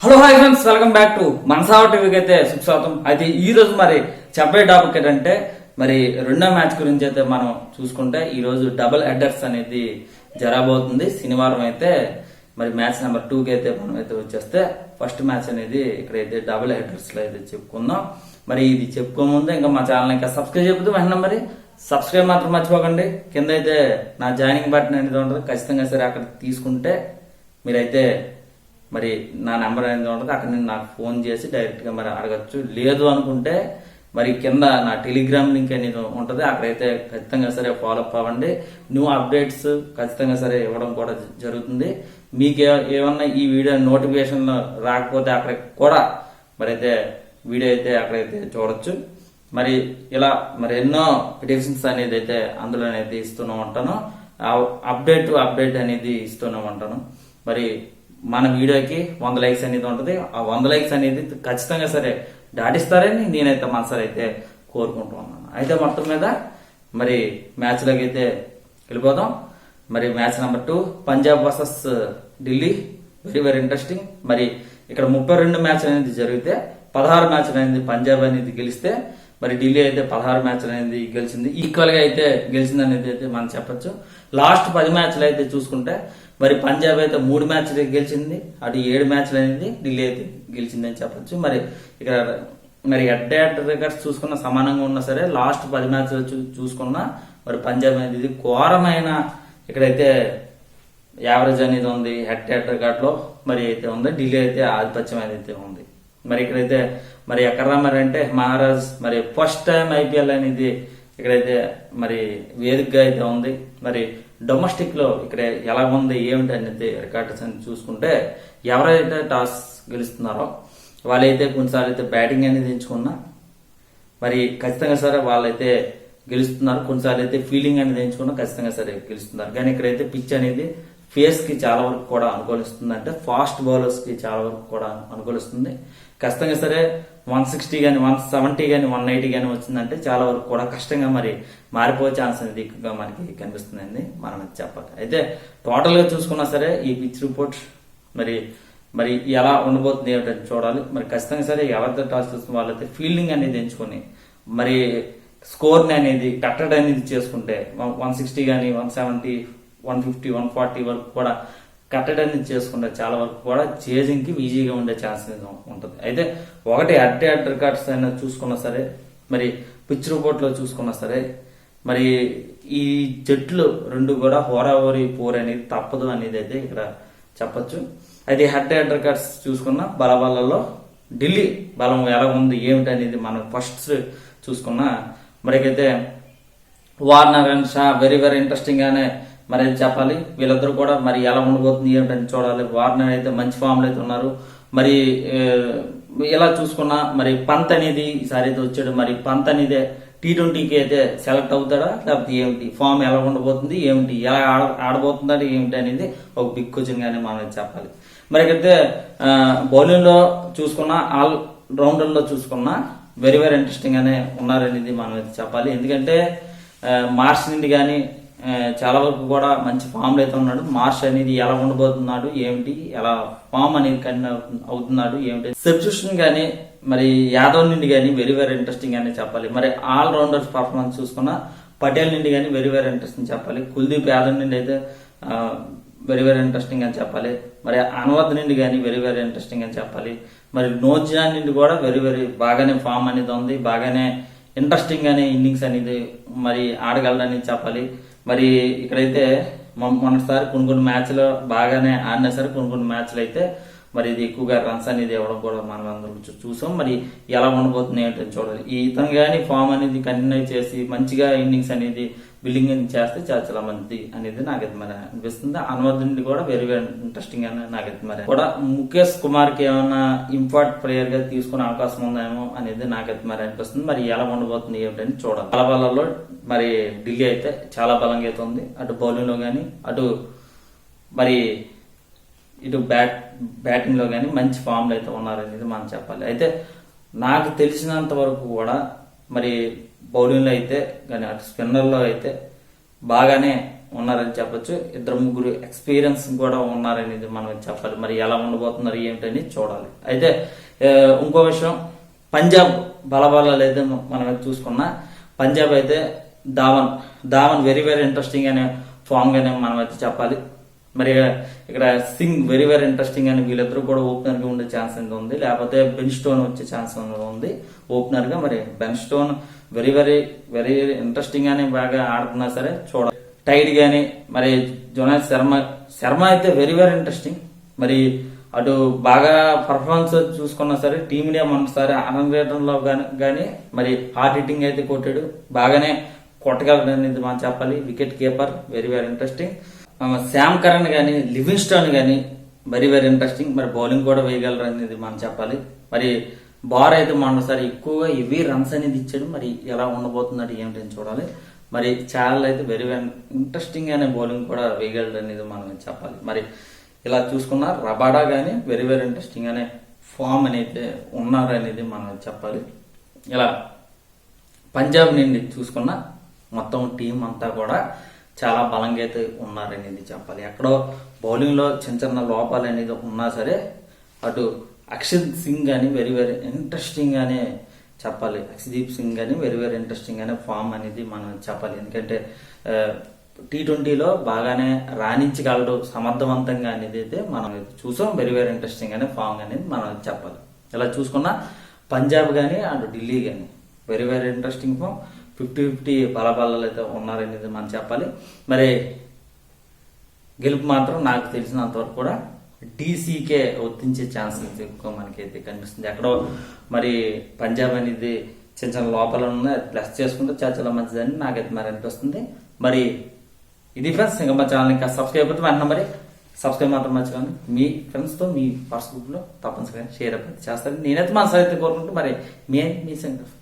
Hello hi friends, welcome back to మనసావ టీవీకి అయితే సుస్వాగతం. అయితే ఈ రోజు మరి చెప్పే టాపిక్ ఏంటంటే మరి రెండో మ్యాచ్ గురించి అయితే మనం చూసుకుంటే ఈ రోజు డబుల్ హెడర్స్ అనేది జరగబోతుంది. శనివారం అయితే మరి మ్యాచ్ నెంబర్ 2 కి అయితే మనం అయితే వచ్చేస్తే ఫస్ట్ మ్యాచ్ అనేది ఇక్కడైతే డబుల్ హెడర్స్ లో అయితే చెప్పుకుందాం. మరి ఇది చెప్పుకోముందు ఇంకా మా ఛానల్ ఇంకా సబ్స్క్రైబ్ చెబుతూ వెంటనే మరి సబ్స్క్రైబ్ మాత్రం మర్చిపోకండి. కింద అయితే నా జాయినింగ్ బటన్ అనేది ఉంటుంది, ఖచ్చితంగా సరే అక్కడ తీసుకుంటే మీరైతే మరి నా నెంబర్ అనేది ఉంటుంది, అక్కడ నేను నాకు ఫోన్ చేసి డైరెక్ట్ గా మరి అడగచ్చు. లేదు అనుకుంటే మరి కింద నా టెలిగ్రామ్ లింక్ అనేది ఉంటుంది, అక్కడైతే ఖచ్చితంగా సరే ఫాలో అప్ అవ్వండి. న్యూ అప్డేట్స్ ఖచ్చితంగా సరే ఇవ్వడం కూడా జరుగుతుంది. మీకు ఏమన్నా ఈ వీడియో నోటిఫికేషన్ రాకపోతే అక్కడ కూడా మరి అయితే వీడియో అయితే అక్కడైతే చూడొచ్చు. మరి ఇలా మరి ఎన్నో పిటిషన్స్ అనేది అయితే అందులోనైతే ఇస్తూనే ఉంటాను, అప్డేట్ అనేది ఇస్తూనే ఉంటాను. మరి మన వీడియోకి 100 లైక్స్ అనేది ఉంటుంది. ఆ 100 లైక్స్ అనేది ఖచ్చితంగా సరే దాటిస్తారని నేనైతే మనసారి అయితే కోరుకుంటూ ఉన్నాను. అయితే మొత్తం మీద మరి మ్యాచ్ లోకి అయితే వెళ్ళిపోదాం. మరి match number 2 Punjab versus Delhi, very very interesting. మరి ఇక్కడ 32 మ్యాచ్ అనేది జరిగితే 16 మ్యాచ్ అనేది పంజాబ్ అనేది గెలిస్తే మరి ఢిల్లీ అయితే 16 మ్యాచ్లు అనేది గెలిచింది. ఈక్వల్ గా అయితే గెలిచింది అనేది అయితే మనం చెప్పొచ్చు. లాస్ట్ 10 మ్యాచ్లు అయితే చూసుకుంటే మరి పంజాబ్ అయితే 3 మ్యాచ్లు గెలిచింది, అటు 7 మ్యాచ్లు అనేది ఢిల్లీ అయితే గెలిచింది అని చెప్పొచ్చు. మరి ఇక్కడ మరి హెడ్ రికార్డ్స్ చూసుకున్న సమానంగా ఉన్నా సరే లాస్ట్ 10 మ్యాచ్లు చూసుకున్నా మరి పంజాబ్ అనేది ఘోరమైన ఇక్కడైతే యావరేజ్ అనేది ఉంది హెడ్ రికార్డ్ లో మరి అయితే ఉంది. ఢిల్లీ అయితే ఆధిపత్యం అయితే ఉంది. మరి ఇక్కడైతే మరి ఎక్కడ మరి అంటే మహారాజ్ మరి ఫస్ట్ టైం ఐపీఎల్ అనేది ఇక్కడైతే మరి వేదికగా అయితే ఉంది. మరి డొమెస్టిక్ లో ఇక్కడ ఎలా ఉంది ఏమిటి అనేది రికార్డ్స్ అని చూసుకుంటే ఎవరైతే టాస్ గెలుస్తున్నారో వాళ్ళైతే కొన్నిసార్లు అయితే బ్యాటింగ్ అనేది ఎంచుకున్నా మరి ఖచ్చితంగా సరే వాళ్ళైతే గెలుస్తున్నారు, కొన్నిసార్లు అయితే ఫీల్డింగ్ అనేది ఎంచుకున్నా ఖచ్చితంగా సరే గెలుస్తున్నారు. కానీ ఇక్కడైతే పిచ్ అనేది ఫేస్ కి చాలా వరకు కూడా అనుకూలిస్తుంది, అంటే ఫాస్ట్ బౌలర్స్ కి చాలా వరకు కూడా అనుకూలిస్తుంది. ఖచ్చితంగా సరే 160 గానీ 170 గానీ 180 గానీ వచ్చిందంటే చాలా వరకు కూడా కష్టంగా మరి మారిపోయే ఛాన్స్ అనేది ఎక్కువగా మనకి కనిపిస్తుందండి మనం చెప్పాలి. అయితే టోటల్ గా చూసుకున్నా సరే ఈ పిచ్ రిపోర్ట్ మరి మరి ఎలా ఉండబోతుంది ఏమిటని చూడాలి. మరి ఖచ్చితంగా సరే ఎవరితో టాస్ చేస్తున్న వాళ్ళైతే ఫీల్డింగ్ అనేది ఎంచుకొని మరి స్కోర్ ని అనేది కట్టడి అనేది చేసుకుంటే 160 గానీ 170 150 140 వరకు కూడా కట్టడి అనేది చేసుకుంటే చాలా వరకు కూడా చేజింగ్ కి ఈజీగా ఉండే ఛాన్స్ ఉంటుంది. అయితే ఒకటి హెడ్ రికార్డ్స్ అయినా చూసుకున్నా సరే మరి పిచ్ రిపోర్ట్ లో చూసుకున్నా సరే మరి ఈ జట్లు రెండు కూడా హోరాహోరీ పోర్ అనేది తప్పదు అనేది అయితే ఇక్కడ చెప్పొచ్చు. అయితే హెడ్ రికార్డ్స్ చూసుకున్న బలబలలో ఢిల్లీ బలం ఎలా ఉంది ఏమిటి అనేది మనం ఫస్ట్ చూసుకున్నా మరికైతే Warner and Shaw very very interesting గానే మరి చెప్పాలి. వీళ్ళిద్దరు కూడా మరి ఎలా ఉండబోతుంది ఏమిటని చూడాలి. వార్నర్ అయితే మంచి ఫామ్ లో అయితే ఉన్నారు. మరి ఎలా చూసుకున్నా మరి పంత్ అనేది ఈసారి అయితే వచ్చాడు. మరి పంత్ అనేది T20కి అయితే సెలెక్ట్ అవుతాడా లేకపోతే ఏమిటి, ఫామ్ ఎలా ఉండబోతుంది ఏమిటి, ఎలా ఆడబోతుందా ఏమిటి అనేది ఒక బిగ్ క్వశ్చన్ గానే మనం చెప్పాలి. మరి అయితే బౌలింగ్ లో చూసుకున్నా ఆల్ రౌండర్ లో చూసుకున్నా వెరీ వెరీ ఇంట్రెస్టింగ్ గానే ఉన్నారనేది మనం అయితే చెప్పాలి. ఎందుకంటే మార్చ్ నుండి కానీ చాలా వరకు కూడా మంచి ఫామ్ లో అయితే ఉన్నాడు. మార్చ్ అనేది ఎలా ఉండబోతున్నాడు ఏమిటి, ఎలా ఫామ్ అనేది అవుతున్నాడు ఏమిటి, సబ్స్టిట్యూషన్ గానీ మరి యాదవ్ నుండి కానీ వెరీ వెరీ ఇంట్రెస్టింగ్ గానే చెప్పాలి. మరి ఆల్ రౌండర్స్ పర్ఫార్మెన్స్ చూసుకున్నా పటేల్ నుండి కానీ వెరీ వెరీ ఇంట్రెస్టింగ్ చెప్పాలి. కుల్దీప్ యాదవ్ నుండి అయితే వెరీ వెరీ ఇంట్రెస్టింగ్ అని చెప్పాలి. మరి అన్వద్ నుండి కానీ వెరీ వెరీ ఇంట్రెస్టింగ్ అని చెప్పాలి. మరి నోజియాన్ నుండి కూడా వెరీ వెరీ బాగానే ఫామ్ అనేది ఉంది, బాగానే ఇంట్రెస్టింగ్ గానే ఇన్నింగ్స్ అనేది మరి ఆడగలడని చెప్పాలి. మరి ఇక్కడైతే మొన్నటిసారి కొన్ని మ్యాచ్లు బాగానే ఆడినా సరే కొన్ని మ్యాచ్లు అయితే మరి ఇది ఎక్కువగా రన్స్ అనేది ఇవ్వడం కూడా మనం అందరం చూసాం. మరి ఎలా ఉండబోతుంది ఏంటని చూడాలి. ఈ ఇతను కానీ ఫామ్ అనేది కంటిన్యూ చేసి మంచిగా ఇన్నింగ్స్ అనేది బిల్డింగ్ చేస్తే చాలా చాలా మంచిది అనేది నాకైతే మరి అనిపిస్తుంది. అన్వర్ నుండి కూడా వెరీ వెరీ ఇంట్రెస్టింగ్ అని నాకైతే మరి కూడా ముఖేష్ కుమార్ కి ఏమైనా ఇంపార్ట్ ప్లేయర్ గా తీసుకునే అవకాశం ఉందేమో అనేది నాకైతే మరి అనిపిస్తుంది. మరి ఎలా ఉండబోతుంది ఏమిటని చూడాలి. బలబలలో మరి ఢిల్లీ అయితే చాలా బలంగా అయితే ఉంది, అటు బౌలింగ్ లో గానీ అటు మరి ఇటు బ్యాటింగ్ లో గానీ మంచి ఫామ్ లో అయితే ఉన్నారనేది మనం చెప్పాలి. అయితే నాకు తెలిసినంత వరకు కూడా మరి బౌలింగ్ లో అయితే కానీ అటు స్పిన్నర్ లో అయితే బాగానే ఉన్నారని చెప్పొచ్చు. ఇద్దరు ముగ్గురు ఎక్స్పీరియన్స్ కూడా ఉన్నారనేది మనం చెప్పాలి. మరి ఎలా ఉండబోతున్నారు ఏంటని చూడాలి. అయితే ఇంకో విషయం, పంజాబ్ బలబలాలు అయితే మనం చూసుకున్నా, పంజాబ్ అయితే ధావన్ వెరీ వెరీ ఇంట్రెస్టింగ్ అనే ఫామ్ గానే మనం అయితే చెప్పాలి. మరి ఇక్కడ సింగ్ వెరీ వెరీ ఇంట్రెస్టింగ్ అని వీళ్ళిద్దరూ కూడా ఓపెనర్ గా ఉండే ఛాన్స్ అయితే ఉంది, లేకపోతే బెన్ స్టోన్ వచ్చే ఛాన్స్ ఉంది ఓపెనర్ గా. మరి Ben stone very very very interesting గానే బాగా ఆడుతున్నా సరే చూడాలి. టైడ్ గానీ మరి జోనాస్ శర్మ అయితే వెరీ వెరీ ఇంట్రెస్టింగ్. మరి అటు బాగా పర్ఫార్మెన్స్ చూసుకున్నా సరే టీమిండియా మనసారి ఆనందలో గానీ మరి హార్ట్ హిట్టింగ్ అయితే కొట్టాడు, బాగానే కొట్టగలడు అనేది మనం చెప్పాలి. Wicket keeper very very interesting. Sam Curran గానీ లివింగ్స్టోన్ గానీ వెరీ వెరీ ఇంట్రెస్టింగ్. మరి బౌలింగ్ కూడా వేయగలరు అనేది మనం చెప్పాలి. మరి బార్ అయితే మనసారి ఎక్కువగా ఇవి రన్స్ అనేది ఇచ్చాడు. మరి ఎలా ఉండబోతున్నట్టు ఏమిటని చూడాలి. మరి చాలా అయితే వెరీ వెరీ ఇంట్రెస్టింగ్ అనే బౌలింగ్ కూడా వేయగలరు అనేది మనం చెప్పాలి. మరి ఇలా చూసుకున్నా రబాడా గానీ వెరీ వెరీ ఇంట్రెస్టింగ్ అనే ఫామ్ అనేది ఉన్నారు అనేది మనం చెప్పాలి. ఇలా పంజాబ్ నుండి చూసుకున్నా మొత్తం టీం అంతా కూడా చాలా బలంగా అయితే ఉన్నారనేది చెప్పాలి. ఎక్కడో బౌలింగ్ లో చిన్న చిన్న లోపాలు అనేది ఉన్నా సరే అటు అక్షదీప్ సింగ్ గానీ వెరీ వెరీ ఇంట్రెస్టింగ్ గానే చెప్పాలి. అక్షదీప్ సింగ్ గానీ వెరీ వెరీ ఇంట్రెస్టింగ్ అనే ఫామ్ అనేది మనం చెప్పాలి. ఎందుకంటే T20లో బాగానే రాణించగలడు సమర్థవంతంగా అనేది అయితే మనం చూసాం. వెరీ వెరీ ఇంట్రెస్టింగ్ అనే ఫామ్ అనేది మనం చెప్పాలి. ఇలా చూసుకున్నా పంజాబ్ గానీ అటు ఢిల్లీ గానీ వెరీ వెరీ ఇంట్రెస్టింగ్ ఫామ్. 50-50 బలబలాలు అయితే ఉన్నారనేది మనం చెప్పాలి. మరి గెలుపు మాత్రం నాకు తెలిసినంత వరకు కూడా డీసీకే వర్తించే ఛాన్సెస్ ఎక్కువ మనకైతే కనిపిస్తుంది. ఎక్కడో మరి పంజాబ్ అనేది చిన్న చిన్న లోపాలు ఉన్నాయి, ప్లస్ చేసుకుంటే చాలా చాలా మంచిదని నాకైతే మరి అనిపిస్తుంది. మరి ఇది ఫ్రెండ్స్, ఇంకా మా ఛానల్ ఇంకా సబ్స్క్రైబ్ అయితే వెంటనే మరి సబ్స్క్రైబ్ మాత్రం మర్చిపోండి. మీ ఫ్రెండ్స్ తో మీ వాట్సాప్ గ్రూప్ లో తప్పనిసరిగా షేర్ అయితే చేస్తారు. నేనైతే మన సైతే కోరుకుంటూ మరి మీ సంగతి